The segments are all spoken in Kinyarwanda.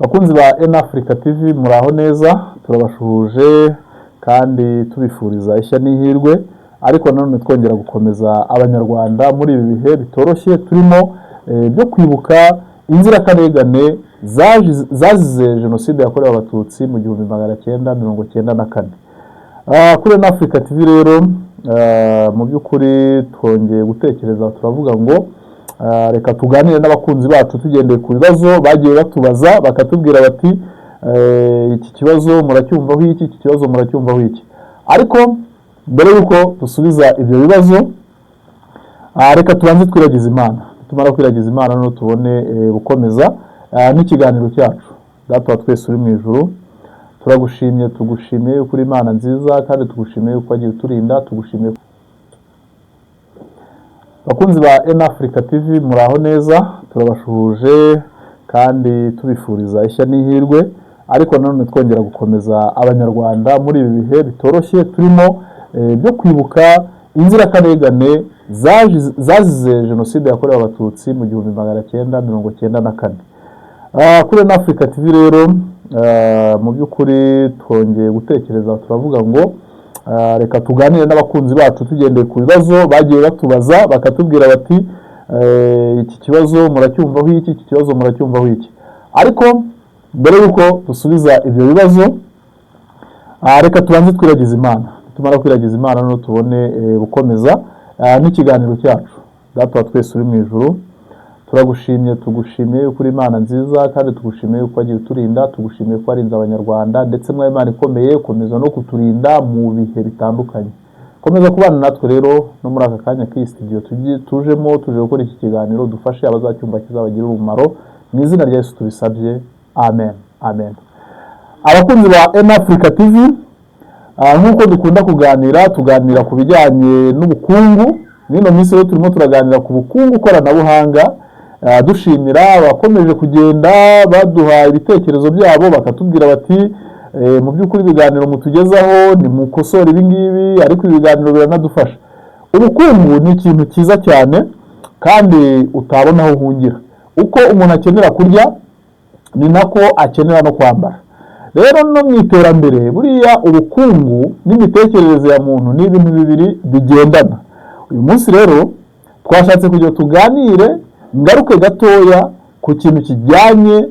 Bakunzi ba Africa TV muraho neza, turabashuhuje kandi tubifuriza ishya n'ihirwe, ariko nanone twongera gukomeza abanyarwanda muri ibi bihe bitoroshye turimo byo kwibuka inzirakarengane zazize jenoside yakorewe abatutsi mu 1994. Kuri Africa TV rero mu by'ukuri twongeye gutekereza, turavuga ngo reka tuganire n'abakunzi bacu tugendeye ku bibazo bagiye batubaza, bakatubwira bati iki kibazo muracyumvaho iki, iki kibazo muracyumvaho iki. Ariko mbere yuko dusubiza ibyo bibazo, reka tubanze twiragize Imana. Tumara kwiragiza Imana no tubone gukomeza n'ikiganiro cyacu. Data wa twese uri mu ijuru, turagushimye, tugushimiye kuri Imana nziza, kandi tugushimiye uko wagiye uturinda, tugushimiye. Bakunzi ba Africa TV muraho neza, turabashuhuje kandi tubifuriza ishya n'ihirwe, ariko nanone twongera gukomeza abanyarwanda muri ibi bihe bitoroshye turimo byo kwibuka inzirakarengane zazize jenoside yakorewe abatutsi mu 1994. Kuri Africa TV rero mu by'ukuri twongeye gutekereza, turavuga ngo reka tuganire n'abakunzi bacu tugendeye ku bibazo bagiye batubaza, bakatubwira bati iki kibazo muracyumvaho iki, iki kibazo muracyumvaho iki. Ariko mbere yuko dusubiza ibyo bibazo, reka tubanze twiragize Imana. Tumara kwiragiza Imana no tubone gukomeza n'ikiganiro cyacu. Data wa twese uri mu ijuru, turagushimye, tugushimiye kuri Imana nziza, kandi tugushimiye uko wagiye uturinda, tugushimiye ko warinze abanyarwanda, ndetse mwa Imana ikomeye komeza no kuturinda mu bihe bitandukanye. Komeza kubana natwe rero no muri aka kanya k'iyi studio tujemo, tuje gukora iki kiganiro, dufashe abazacyumva kizabagirira umumaro. Mu izina rya Yesu tubisabye, amen, amen. Abakunzi ba Africa TV, nk'uko dukunda tuganira ku bijyanye n'ubukungu. Nino minsi rero turimo turaganira ku bukungu koranabuhanga, dushimira abakomeje kugenda baduha ibitekerezo byabo, bakatubwira bati mu by'ukuri ibiganiro mutugezaho ni mukosora ibi ngibi, ariko ibiganiro biranadufasha. Ubukungu ni ikintu cyiza cyane kandi utabona aho uhungira. Uko umuntu akenera kurya ni nako akenera no kwambara. Rero no mu iterambere buriya ubukungu n'imitekerereze ya muntu ni ibintu bibiri bigendana. Uyu munsi rero twashatse kugira tuganire ngaruke gatoya ku kintu kijyanye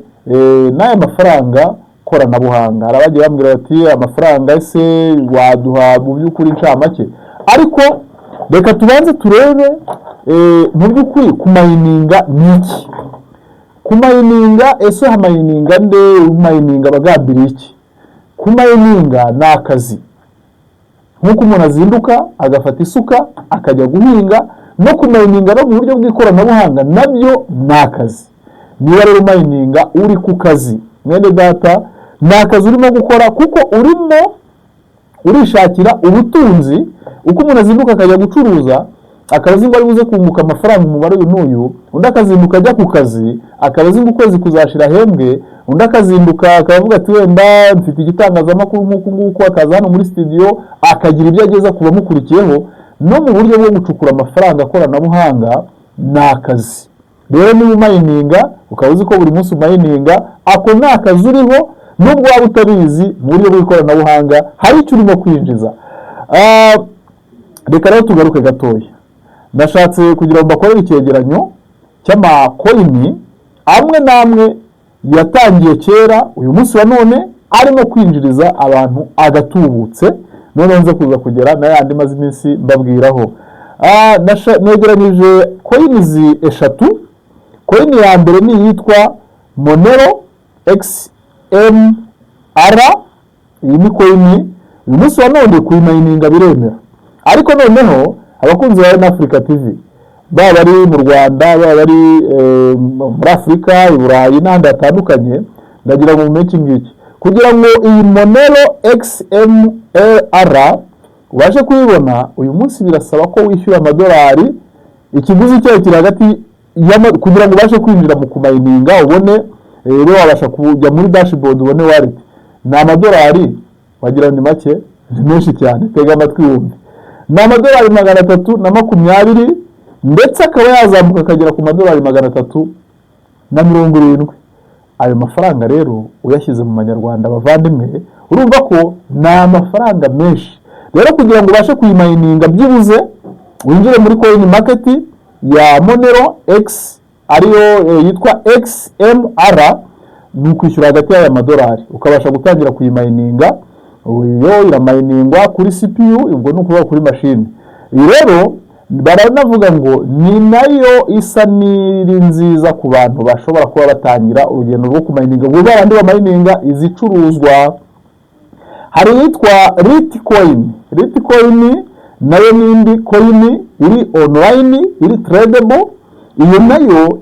n'aya mafaranga koranabuhanga. Arabagiye bambwira bati amafaranga ese waduha mu by'ukuri ncamake, ariko reka tubanze turebe mu by'ukuri kumayininga niki. Kumayininga ese hamayininga nde, umayininga bagambira iki? Kumayininga ni akazi, nk'uko umuntu azinduka agafata isuka akajya guhinga, no kumayininga no mu buryo bw'ikoranabuhanga nabyo ni akazi. Niba rero mayininga uri ku kazi, mwene data, ni akazi urimo gukora, kuko urimo urishakira ubutunzi. Uko umuntu azinduka akajya gucuruza, akazi ngo ari buze kunguka amafaranga umubare n'uyu, undi akazinduka ajya ku kazi, akazi ngo ukwezi kuzashira hembwe, undi akazinduka akavuga ati wenda mfite igitangazamakuru nk'uko nguko, akaza hano muri studio akagira ibyo ageza kuba mukurikiyeho. No mu buryo bwo gucukura amafaranga koranabuhanga ni akazi. Rero niba umayininga ukaba uzi ko buri munsi umayininga, ako ni akazi uriho, nubwo waba utabizi mu buryo bw'ikoranabuhanga hari icyo urimo kwinjiza. Reka rero tugaruke gatoya. Ndashatse kugira ngo bakorere icyegeranyo cy'amakoini amwe n'amwe yatangiye kera, uyu munsi wa none arimo kwinjiriza abantu agatubutse. None nze kuza kugera na yandi maze iminsi mbabwiraho. Negeranyije koini eshatu. Koini ya mbere ni yitwa Monero XMR. Iyi ni koini uyu munsi wa none kuyimayininga biremera. Ariko noneho abakunzi ba Africa TV, baba bari mu Rwanda, baba bari muri Afrika, i Burayi n'ahandi hatandukanye, ndagira ngo mumenye ngiki. Kugira ngo iyi Monero XMR ubashe kuyibona, uyu munsi birasaba ko wishyura amadolari. Ikiguzi cyayo kiri hagati kugira ngo ubashe kwinjira mu kumayininga, ubone rero wabasha kujya muri dashboard ubone wallet, ni amadolari wagira ni make, ni menshi cyane. Tega amatwi wumve. Ni amadolari 320, ndetse akaba yazamuka akagera ku madolari 370. ayo mafaranga rero uyashyize mu manyarwanda bavandimwe, urumva ko ni amafaranga menshi. Rero kugira ngo ubashe kuyimayininga byibuze winjire muri coin market ya Monero X ariyo yitwa XMR, ni ukwishyura hagati y'aya madolari ukabasha gutangira kuyimayininga. Iyo iramayiningwa kuri CPU, ubwo ni ukuvuga kuri machine. Iyi rero baranavuga ngo ni nayo isa n'iri nziza ku bantu bashobora kuba batangira urugendo rwo kumayininga, ubwo abandi bamayininga izicuruzwa. Hari yitwa Litecoin. Litecoin nayo n'indi coin iri online, iri tradable. Iyo nayo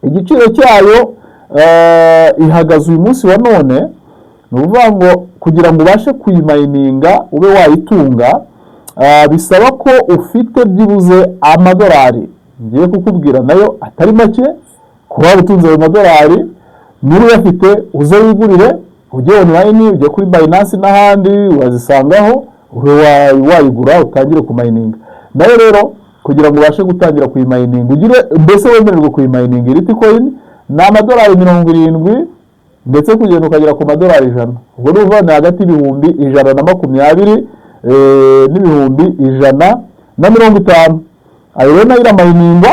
igiciro cyayo ihagaze uyu munsi wa none. Ni ukuvuga ngo kugira ngo ubashe kuyimayininga ube wayitunga, bisaba ko ufite byibuze amadolari, ngiye kukubwira nayo atari make. Kuba utunze ayo madolari, niba uyafite uze wigurire, ujye online, ujye kuri Binance n'ahandi wazisangaho, ube wayigura utangire kumayininga. Nayo rero kugira ngo ubashe gutangira kuyimayininga, ugire mbese wemererwe kuyimayininga Litecoin, ni amadolari 70 ndetse kugenda ukagera ku madolari 100. Ubwo ni uvana hagati y'ibihumbi 120 n'ibihumbi 150. Ayo rero nayo iramayiningwa.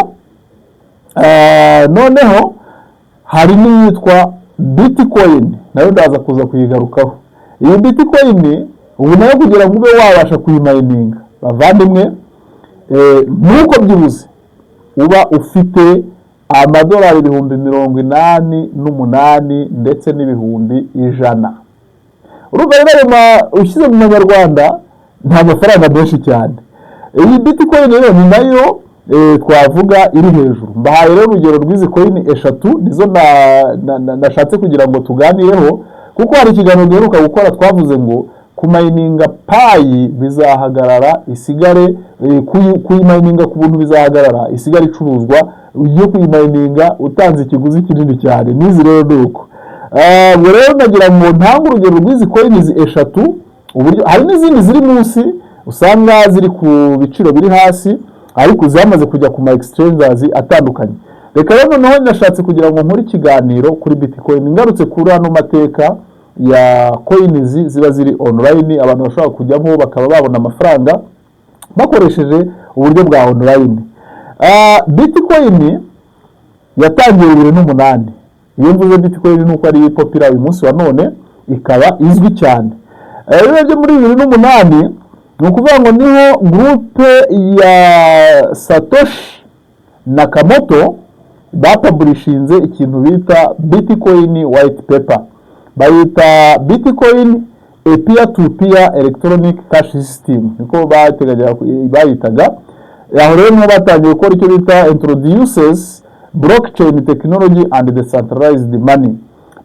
Noneho hari n'iyitwa Bitcoin, nayo ndaza kuza kuyigarukaho. Iyi Bitcoin ubu nayo kugira ngo ube wabasha kuyimayininga bavandimwe, nuko byibuze uba ufite amadolari 88 ndetse n'ibihumbi 100. Urumva rero ushyize mu manyarwanda nta mafaranga menshi cyane. Iyi Bitcoin rero ni nayo twavuga iri hejuru. Mbahaye rero urugero rw'izi coin 3 nizo nashatse kugira ngo tuganireho, kuko hari ikiganiro duheruka gukora twavuze ngo kumayininga Pi bizahagarara isigare, kuyimayininga ku buntu bizahagarara isigare icuruzwa, iyo kuyimayininga utanze ikiguzi kinini cyane. Nizi rero nuko rero nagira ngo ntange urugero rw'izi coins 3. Uburyo hari n'izindi ziri munsi usanga ziri ku biciro biri hasi, ariko zamaze kujya ku ma exchanges atandukanye. Reka rero noneho nashatse kugira ngo nkore ikiganiro kuri Bitcoin, ngarutse kuri ano mateka ya coins ziba ziri online, abantu bashobora kujyamo bakaba babona amafaranga bakoresheje uburyo bwa online. Bitcoin yatangiye 2008. Iyo mvuze Bitcoin nuko ari popular uyu munsi wa none, ikaba izwi cyane. Rero muri 2008 ni ukuvuga ngo niho groupe ya Satoshi Nakamoto bapublishinze ikintu bita Bitcoin white paper. Bayita Bitcoin a peer-to-peer electronic cash system, niko bayitaga. Aho rero niho batangiye gukora icyo bita introduces blockchain technology and decentralized money.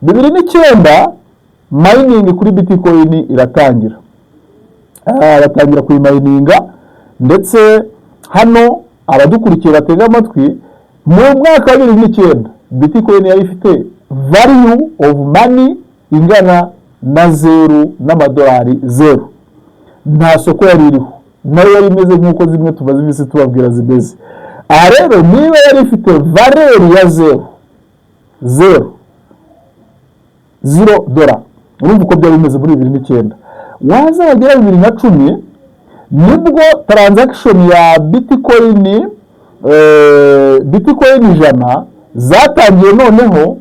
2009 mining kuri Bitcoin iratangira. Batangira kuyimayininga, ndetse hano abadukurikiye batega amatwi, mu mwaka wa 2009 Bitcoin yari ifite value of money ingana na 0 n'amadolari 0. Nta soko yari iriho, nayo yari imeze nk'uko zimwe tumaze iminsi tubabwira zimeze. Aha rero niba yari ifite valeur ya 0 dola, urumva uko byari bimeze muri 2009. Waza wagera 2010 nibwo transaction ya Bitcoin 100 zatangiye. Noneho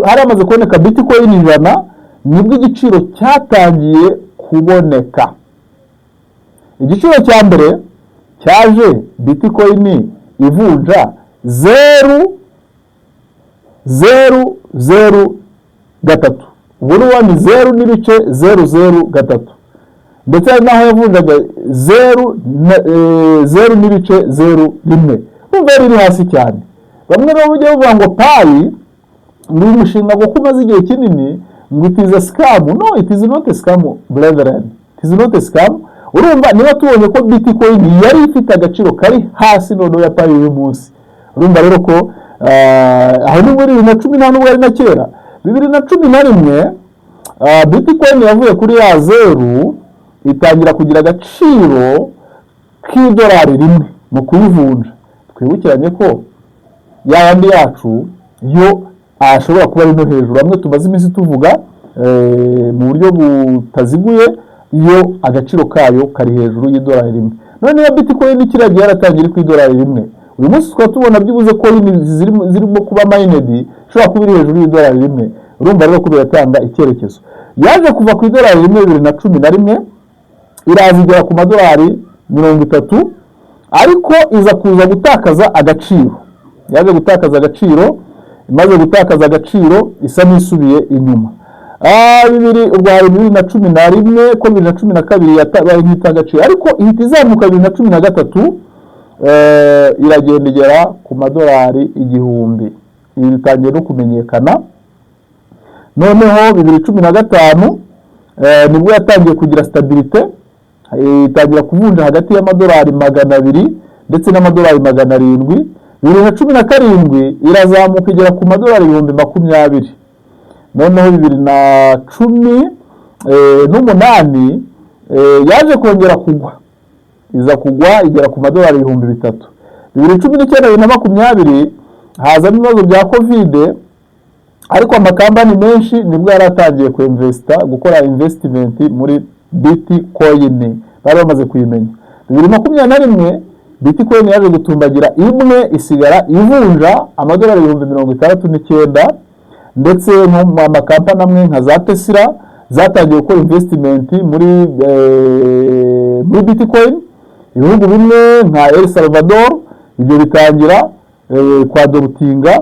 hari amaze kuboneka Bitcoin 100, nibwo igiciro cyatangiye kuboneka. Igiciro cya mbere cyaje Bitcoin ivunja 0.003. Ubu ni 0.003, ndetse naho yavunjaga 0.01. Umva iri hasi cyane. Bamwe rero bujya bavuga ngo Pi ni umushinga ngo kumaze igihe kinini, ngo it is a scam. No, it is not a scam, brethren. It is not a scam. Urumva niba tubonye ko Bitcoin yari ifite agaciro kari hasi none ya Pi uyu munsi. Urumva rero ko aho ni muri 2010 nubwo ari na kera. 2011 Bitcoin yavuye kuri ya 0 itangira kugira agaciro k'idolari rimwe mu kuyivunja. Twibukiranye ko yandi yacu yo ashobora kuba ari no hejuru. Amwe tumaze iminsi tuvuga mu buryo butaziguye, iyo agaciro kayo kari hejuru y'idolari rimwe. None ya Bitcoin kiragiye yaratangiye ku idolari rimwe. Uyu munsi twaba tubona byibuze ko zirimo kuba mined ishobora kuba iri hejuru y'idolari rimwe. Urumva rero ko biratanga icyerekezo. Yaje kuva ku idolari rimwe 2011 irazigera ku madolari 30, ariko iza kuza gutakaza agaciro. Yaje gutakaza agaciro, imaze gutakaza agaciro isa n'isubiye inyuma. Ubwo hari 2011 ko 2012 yatabaye nk'itagaciro, ariko ihita izamuka 2013 iragenda igera ku madolari 1000. Ibi bitangiye no kumenyekana. Noneho 2015 nibwo yatangiye kugira stabilite, itangira kuvunja hagati y'amadolari 200 ndetse n'amadolari 700. 2017 irazamuka igera ku madolari 20,000. Noneho 2018 yaje kongera kugwa, iza kugwa igera ku madolari 3,000. 2019-2020 hazamo ibibazo bya covid, ariko amakampani menshi nibwo yaratangiye gukora investment muri Bitcoin, bari bamaze kuyimenya. 2021 Bitcoin yaje gutumbagira imwe isigara ivunja amadolari 69,000, ndetse mu makampani amwe nka za Tesla zatangiye gukora investment muri Bitcoin. Ibihugu bimwe nka El Salvador ibyo bitangira kwadorutinga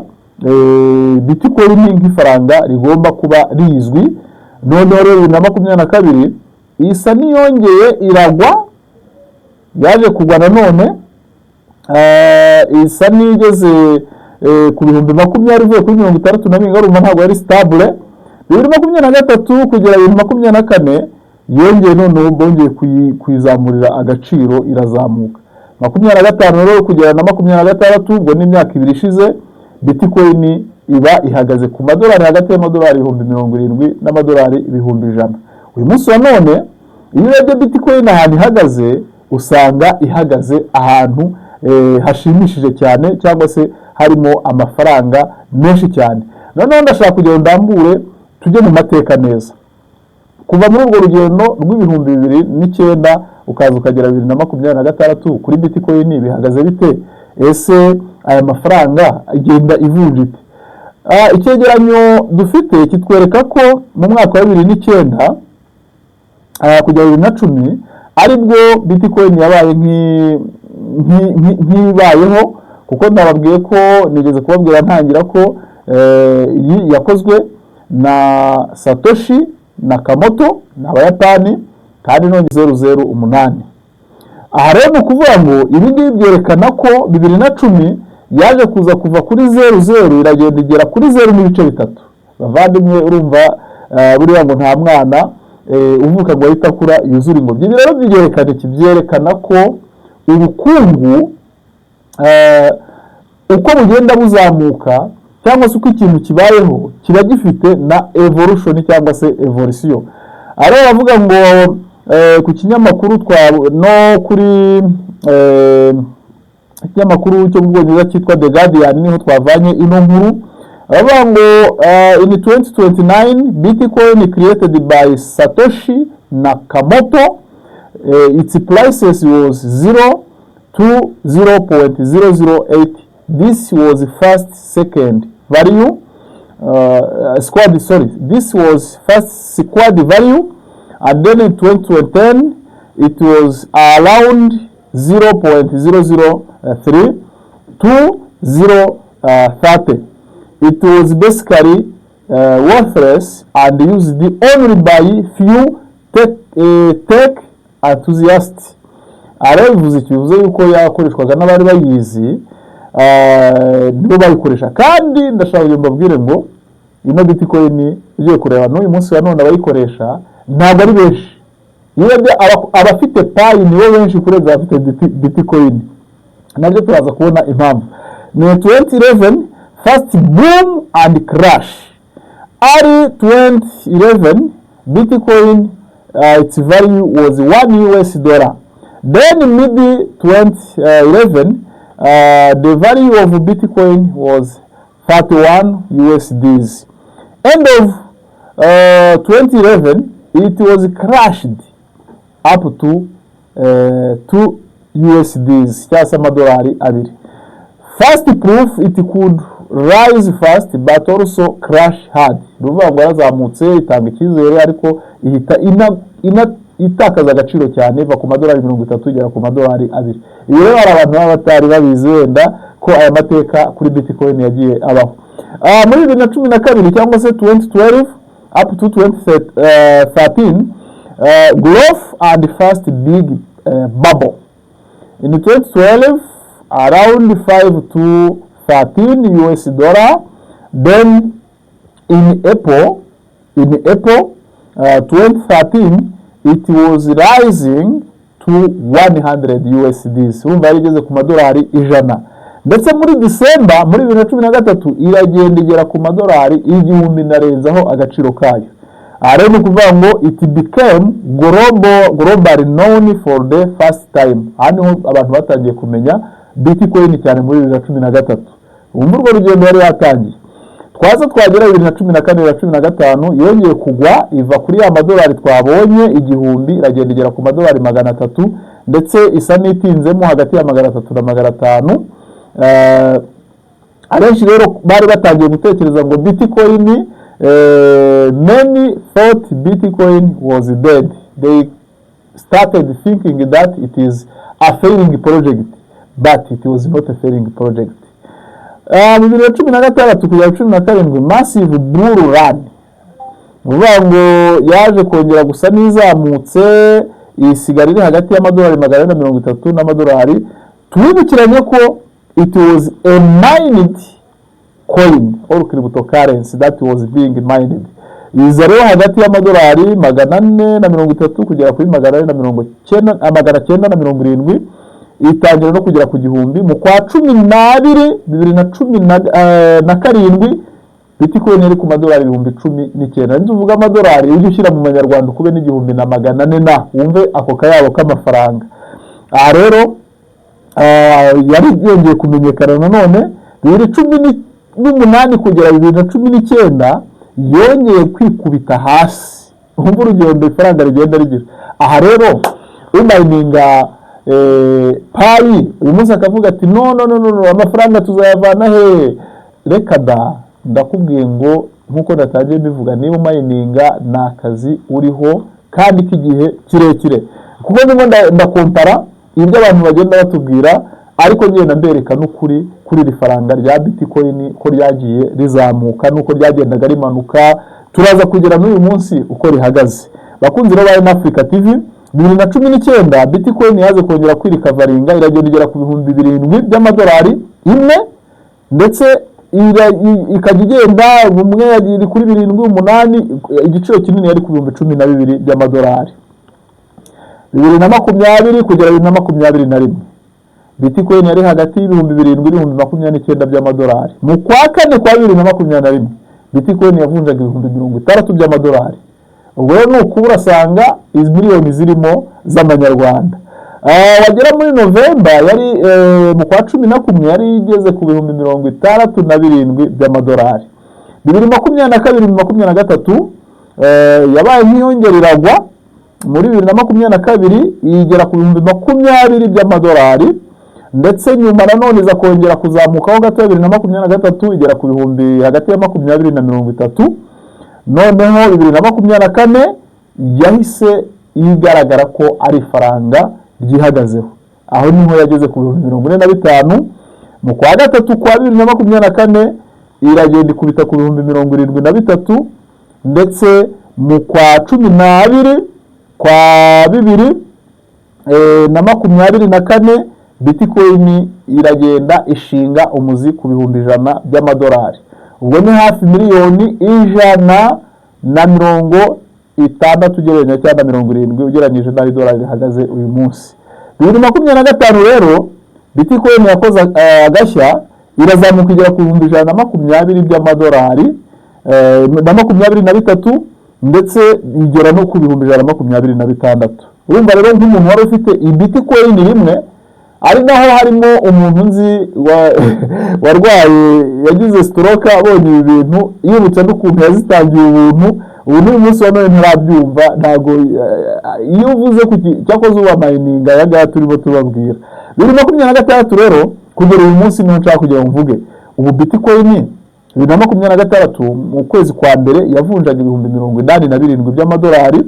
Bitcoin nk'ifaranga rigomba kuba rizwi. Noneho rero 2022 isa niyongeye iragwa, yaje kugwa nanone, isa nigeze ku 2020 ivuye kuri 62, urumva ntabwo yari stable. 2023 kugera 2024 yongeye noneho bongeye kwizamurira agaciro, irazamuka. 25 rero kugera na 26 ubwo ni imyaka 2 ishize, Bitcoin iba ihagaze ku madolari hagati y'amadolari 70,000 n'amadolari 100,000. Uyu munsi wa none iyo urebye Bitcoin ahantu ihagaze, usanga ihagaze ahantu hashimishije cyane, cyangwa se harimo amafaranga menshi cyane. Noneho ndashaka kugira ndambure tujye mu mateka neza. Kuva muri urwo rugendo rw'2009 ukaza ukagera 2026 kuri Bitcoin bihagaze bite? Ese aya mafaranga agenda ivunja ite? Icyegeranyo dufite kitwereka ko mu mwaka wa 2009 kugera 2010 aribwo Bitcoin yabaye nk'ibayeho, kuko ndababwiye ko nigeze kubabwira ntangira ko iyi yakozwe na Satoshi Nakamoto n'Abayapani, kandi none 008. Aha rero ni ukuvuga ngo ibi ngibi byerekana ko 2010 yaje kuva kuri 00 iragenda igera kuri 0.3. Bavandimwe, urumva buriya ngo nta mwana uvuka ngo ahita akura yuzura ingobyi. Ibi rero byerekana iki? Byerekana ko ubukungu uko bugenda buzamuka, cyangwa se uko ikintu kibayeho kiba gifite na evolution cyangwa se evolution. Ari bavuga ngo ku kinyamakuru no kuri ikinyamakuru cyo mu Bwongereza cyitwa The Guardian niho twavanye ino nkuru. Bavuga ngo in 2029 Bitcoin created by Satoshi Nakamoto, its prices was 0 to 0.008. This was first second value this was first squad value, and then in 2010 it was around 0.003 to 0.30. It was basically worthless and used only by few tech enthusiasts. Aravuze kivuze yuko yakoreshwaga n'abari bayizi, nibo bayikoresha. Kandi ndashaka mbabwire ngo ino Bitcoin igiye kureba n'uyu munsi wa none abayikoresha ntabwo ari benshi. Abafite payi nibo benshi kurenza abafite Bitcoin. Nabyo turaza kubona impamvu. Ni 2011 first boom and crash. Early 2011 Bitcoin its value was $1. Then in mid 2011 the value of Bitcoin was 31 USDs. End of 2011, it was crashed up to 2 USDs, cyangwa amadolari abiri. First proof it could rise fast but also crash hard. Ruvuga ngo yarazamutse itanga icyizere ariko ihita itakaza agaciro cyane iva ku madolari 30 igera ku madolari abiri. Iyo rero hari abantu batari babizi wenda ko aya mateka kuri Bitcoin yagiye abaho. Muri 2012 cyangwa se 2012 up to 2013 growth and first big bubble. In 2012 around 5 to 13 US dollar. Then in April 2013 it was rising to 100 USDs. Urumva yarigeze ku madolari 100. Ndetse muri December muri 2013 iragenda igera ku madolari 1000 narenzaho agaciro kayo. Rero ni kuvuga ngo it became globally known for the first time. Hano abantu batangiye kumenya Bitcoin cyane muri 2013. Urwo rugendo yari yatangiye. Twaza twagera 2014-2015 yongeye kugwa iva kuri ya madolari twabonye 1000 iragenda igera ku madolari 300 ndetse isa nitinzemo hagati ya 300 na 500. Abenshi rero bari batangiye gutekereza ngo Bitcoin, many thought Bitcoin was dead. They started thinking that it is a failing project, but it was not a failing project. Mu 2016 kugera 2017 massive bull run. Uvuga ngo yaje kongera gusa nizamutse isigara iri hagati y'amadolari 430 n'amadolari. Twibukiranye ko it was a mined coin or cryptocurrency that was being mined. Iza rero hagati y'amadolari 430 kugera kuri 970 itangira no kugera ku gihumbi mu kwa 12 2017 Bitcoin yari ku madolari 1019. Nduvuga amadolari ujye ushyira mu manyarwanda kube n'igihumbi na 400 na wumve ako kayabo k'amafaranga. Rero yari yongeye kumenyekana none 2018 kugera 2019 yongeye kwikubita hasi. Umva urugendo ifaranga rigenda rigira. Aha rero umayininga payi uyu munsi akavuga ati no amafaranga tuzayavana he. Reka da ndakubwiye ngo nkuko natagiye bivuga niba umayininga nakazi uriho kandi k'igihe kirekire kuko ndimo ndakompara ibyo abantu bagenda batubwira ariko ngenda mbereka n'ukuri kuri rifaranga rya Bitcoin ko ryagiye rizamuka nuko ryagendaga rimanuka turaza kugera n'uyu munsi uko rihagaze. Bakunzi rero ba Africa TV 2019 Bitcoin yaje kongera kwirikavaringa iragenda igera ku 7,000 by'amadolari imwe ndetse ikagenda umwe yagiye kuri 7,800 igiciro kinini yari ku 12,000 by'amadolari. 2020 kugera 2021 Bitcoin yari hagati y'7,000 by'amadolari. Mu kwa kane kwa 2021 Bitcoin yavunjaga 60,000 by'amadolari. Ubwo no kubura sanga miliyoni zirimo z'amanyarwanda. Wagera muri November yari mu kwa 11 yari igeze ku 67,000 by'amadolari. 2022-2023 yabaye nk'iyongereragwa muri 2022 yigera ku 20,000 by'amadolari ndetse nyuma nanone za kongera kuzamukaho gato 2023 igera ku bihumbi hagati ya 20 na 30. Noneho 2024 yahise igaragara ko ari faranga ryihagazeho. Aho niho yageze ku 45 mu kwa gatatu kwa 2024 iragenda ikubita ku 73 ndetse mu kwa 12 kwa 2024 Bitcoin iragenda ishinga umuzi ku 100,000 by'amadolari. Ubwo ni hafi miliyoni 160 ugereranya cyangwa 70 ugereranyije n'aho idolari rihagaze uyu munsi. 2025 rero Bitcoin yakoze agashya irazamuka igera ku 120 by'amadolari na 23 ndetse igera no ku 126. Urumva rero nk'umuntu wari ufite Bitcoin rimwe ari naho harimo umuntu nzi warwaye yagize stroke abonye ibi bintu yibutse n'ukuntu yazitangiye ubuntu ubu n'uyu munsi wa none ntarabyumva ntago iyo uvuze cyakoze uba mayininga yagaha turimo tubabwira 2026 rero kugera uyu munsi niho nshaka kugira ngo mvuge ubu Bitcoin 2026 mu kwezi kwa mbere yavunjaga $87,000 by'amadolari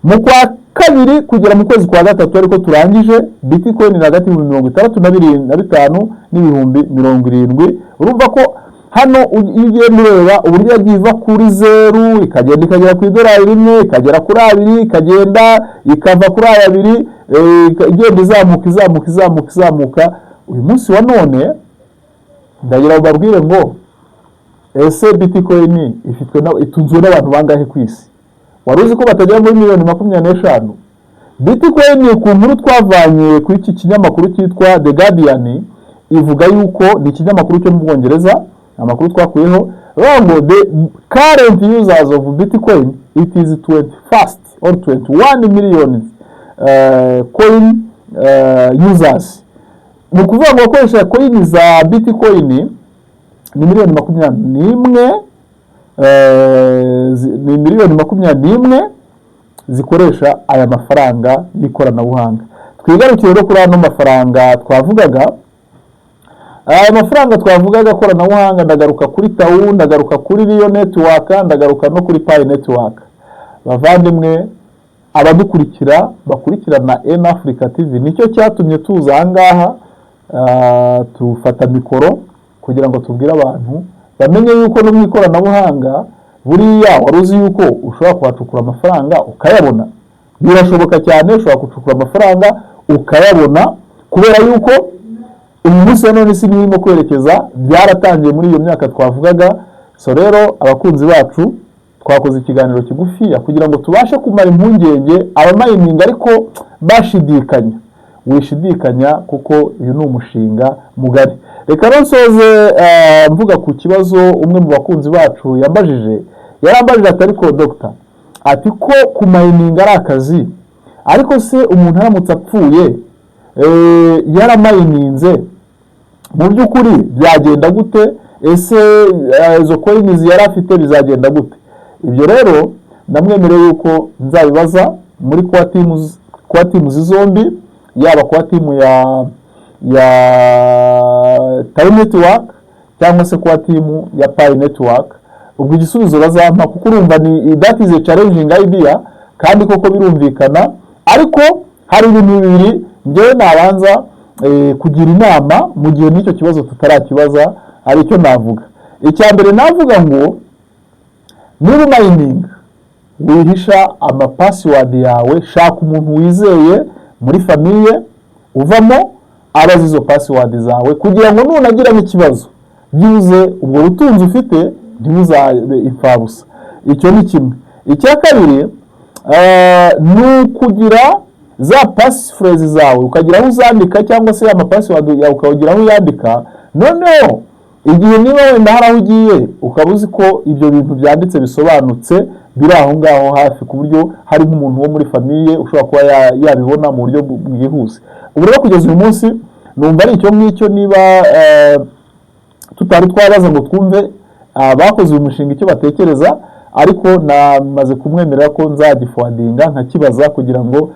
mu kwa kabiri kugera mu kwezi kwa gatatu ariko turangije Bitcoin ni hagati $62,500 n'ibihumbi 70. Urumva ko hano ugiye mureba uburyo yagiva kuri 0 ikagenda ikagera ku idolari rimwe ikagera kuri 2 ikagenda ikava kuri 2 igenda izamuka uyu munsi wa none ndagira babwire ngo ese Bitcoin itunzwe n'abantu bangahe ku isi? Wari uzi ko batagera muri 25,000,000? Bitcoin ku nkuru twavanye ku iki kinyamakuru cyitwa The Guardian ivuga yuko ni ikinyamakuru cyo mu Bwongereza amakuru twakuyeho ngo the current users of Bitcoin it is 21 million coin users. Ni kuvuga ngo akoresha coin za Bitcoin ni miliyoni 21 ni miliyoni 21 zikoresha aya mafaranga y'ikoranabuhanga. Twigarukire rero kuri ano mafaranga twavugaga. Aya mafaranga twavugaga koranabuhanga ndagaruka kuri Tau, ndagaruka kuri Rio Network, ndagaruka no kuri Pi Network. Bavandimwe abadukurikira bakurikirana Africa TV nicyo cyatumye tuza ahangaha tufata mikoro kugira ngo tubwire abantu bamenye yuko no mu ikoranabuhanga buriya waruzi yuko ushobora kuhacukura amafaranga ukayabona. Birashoboka cyane ushobora gucukura amafaranga ukayabona kubera yuko uyu munsi none isi nirimo kwerekeza byaratangiye muri iyo myaka twavugaga. So rero abakunzi bacu twakoze ikiganiro kigufi kugira ngo tubashe kumara impungenge abamayininga ariko bashidikanya. Wishidikanya kuko uyu ni umushinga mugari. Reka nsoze mvuga ku kibazo umwe mu bakunzi bacu yambajije. Yarambajije ati ariko doctor ati ko kumayininga ari akazi ariko se umuntu aramutse apfuye yaramayininze mu by'ukuri byagenda gute? Ese izo coins yari afite bizagenda gute? Ibyo rero ndamwemereye yuko nzabibaza muri kwa teams zombi, yaba kwa team ya Tau Network cyangwa se kwa team ya Pi Network. Ubwo igisubizo bazampa kuko urumva ni that is a challenging idea kandi koko birumvikana, ariko hari ibintu bibiri ngewe nabanza kugira inama mu gihe n'icyo kibazo tutarakibaza. Ari cyo navuga. Icya mbere navuga ngo niba mining wihisha password yawe, shaka umuntu wizeye muri famiye uvamo abazi izo password zawe kugira ngo nunagira n'ikibazo byuze ubwo butunzi ufite ntibuzabe imfabusa. Icyo ni kimwe. Icya kabiri ni kugira za passphrase zawe ukagira aho uzandika cyangwa se password yawe ukagira aho uyandika. Noneho igihe niba wenda hari aho ugiye ukaba uzi ko ibyo bintu byanditse bisobanutse biri aho ngaho hafi ku buryo hari nk'umuntu wo muri famiye ushobora kuba yabibona mu buryo bwihuse. Ubu rero kugeza uyu munsi numva ari icyo ngicyo niba tutari twabaza ngo twumve bakoze uyu mushinga icyo batekereza, ariko namaze kumwemerera ko nzagifuadinga nkakibaza kugira ngo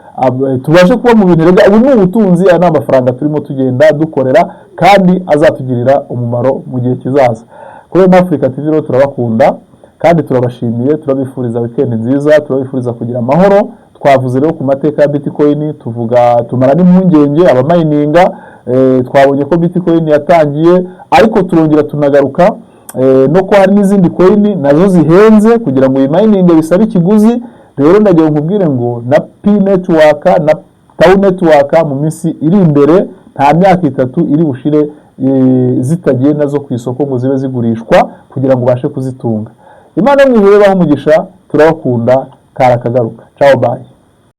tubashe kuba mu bintu rega ubu ni ubutunzi aya n'amafaranga turimo tugenda dukorera kandi azatugirira umumaro mu gihe kizaza. Kuri Africa TV rero turabakunda kandi turabashimiye, turabifuriza weekend nziza, turabifuriza kugira amahoro. Twavuze rero ku mateka ya Bitcoin, tumara n'impungenge abamayininga, twabonye ko Bitcoin yatangiye ariko turongera tunagaruka no ko hari n'izindi coin nazo zihenze kugira ngo mining bisabe ikiguzi. Rero ndagiye nkubwire ngo na Pi Network na Tau Network mu minsi iri imbere nta myaka 3 iri bushire zitagiye nazo ku isoko ngo zibe zigurishwa kugira ngo bashe kuzitunga. Imana mwihebe baho umugisha, turabakunda, karakagaruka. Ciao bye.